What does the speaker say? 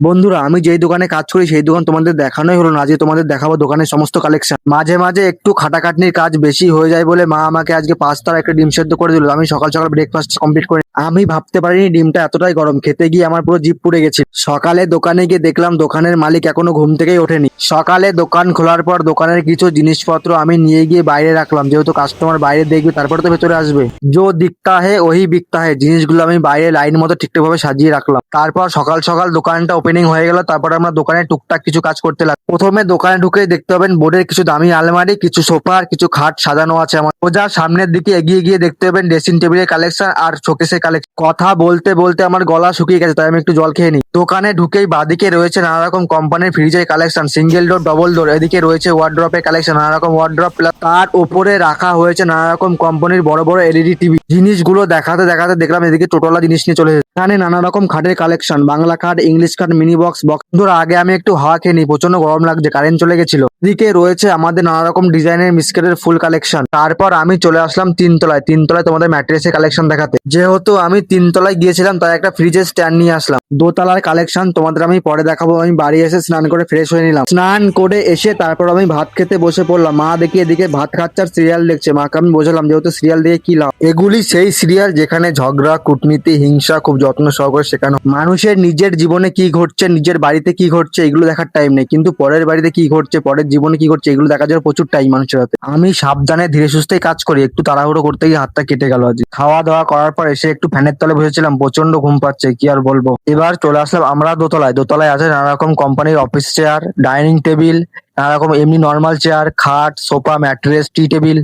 বন্ধুরা, আমি যেই দোকানে কাজ করি সেই দোকান তোমাদের দেখানোই হলো না, আজকে তোমাদের দেখাবো দোকানের সমস্ত কালেকশন। মাঝে মাঝে একটু খাটাখাটনির কাজ বেশি হয়ে যায় বলে মা আমাকে আজকে পাস্তার একটা ডিম সেদ্ধ করে দিল। আমি সকাল সকাল ব্রেকফাস্ট কমপ্লিট করি। আমি ভাবতে পারিনি ডিমটা এতটাই গরম, খেতে গিয়ে আমার পুরো জিভ পুড়ে গেছে। সকালে দোকানে গিয়ে দেখলাম দোকানের মালিক এখনো ঘুম থেকেই ওঠেনি। সকালে দোকান খোলার পর দোকানের কিছু জিনিসপত্র আমি নিয়ে গিয়ে বাইরে রাখলাম, যেহেতু কাস্টমার বাইরে দেখবে তারপরে তো ভেতরে আসবে। জো দিকতা হে ওহি বিকতা হে, জিনিসগুলো আমি বাইরে লাইন মতো ঠিকঠাক ভাবে সাজিয়ে রাখলাম। তারপর সকাল সকাল দোকানটা ওপেনিং হয়ে গেল। তারপর আমরা দোকানে টুকটাক কিছু কাজ করতে লাগলাম। প্রথমে দোকানে ঢুকেই দেখতে পাবেন বোর্ডের কিছু দামি আলমারি, কিছু সোফা আর কিছু খাট সাজানো আছে। আমার সোজা সামনের দিকে এগিয়ে গিয়ে দেখতে পাবেন ড্রেসিং টেবিলের কালেকশন আর শোকেসের কালেকশন। কথা বলতে বলতে আমার গলা শুকিয়ে গেছে, তাই আমি একটু জল খেয়ে নিই। দোকানে ঢুকেই বাদিকে রয়েছে নানা রকম কোম্পানির ফ্রিজের collection, single door, double door. এদিকে রয়েছে ওয়ার্ড্রপের কালেকশন, নানা রকম ওয়ার্ড্রপ, প্লাস তার উপরে রাখা হয়েছে নানা রকম কোম্পানির বড় বড় এলইডি টিভি। জিনিসগুলো দেখাতে দেখাতে দেখলাম এদিকে টোটোলা জিনিস নিয়ে চলে এসেছে। এখানে নানা রকম খাটের কালেকশন, বাংলা খাট, ইংলিশ খাট, মিনি বক্স। বন্ধুরা, আগে আমি একটু হাওয়া খেয়ে নিই, প্রচন্ড গরম লাগছে, কারেন্ট চলে গেছিল। এদিকে রয়েছে আমাদের নানা রকম ডিজাইনের মিস্কেটের ফুল কালেকশন। তারপর আমি চলে আসলাম তিনতলায়। তিনতলায় তোমাদের ম্যাট্রেসের কালেকশন দেখাতে। যেহেতু আমি তিনতলায় গিয়েছিলাম তাই একটা ফ্রিজের স্ট্যান্ড নিয়ে আসলাম। দোতলার কালেকশন তোমাদের আমি পরে দেখাবো। আমি বাড়ি এসে স্নান করে ফ্রেশ হয়ে নিলাম। স্নান করে এসে তারপর আমি ভাত খেতে বসে পড়লাম। মা দেখি এদিকে ভাত খাচ্ছে আর সিরিয়াল দেখছে। মাকে আমি বোঝালাম যেহেতু সিরিয়াল দিয়ে কি লাভ, এগুলি সেই সিরিয়াল যেখানে ঝগড়া, কূটনীতি, হিংসা খুব যত্ন সহকারে শেখানো। মানুষের নিজের জীবনে কি ঘটছে, নিজের বাড়িতে কি ঘটছে এগুলো দেখার টাইম নেই, কিন্তু পরের বাড়িতে কি ঘটছে, পরের জীবনে কি ঘটছে এগুলো দেখার জন্য প্রচুর টাইম মানুষের হাতে। আমি সাবধানে ধীরে সুস্থেই কাজ করি, একটু তাড়াহুড়ো করতে গিয়ে হাতটা কেটে গেল আজ। খাওয়া দাওয়া করার পর এসে একটু ফ্যানের তলে বসেছিলাম, প্রচন্ড ঘুম পাচ্ছে, কি আর বলবো। এবার চলে আসলাম আমরা দোতলায়। দোতলায় আছে নানা রকম কোম্পানির অফিস চেয়ার, ডাইনিং টেবিল, নানা রকম এমনি নর্মাল চেয়ার, খাট, সোফা, ম্যাট্রেস, টি টেবিল।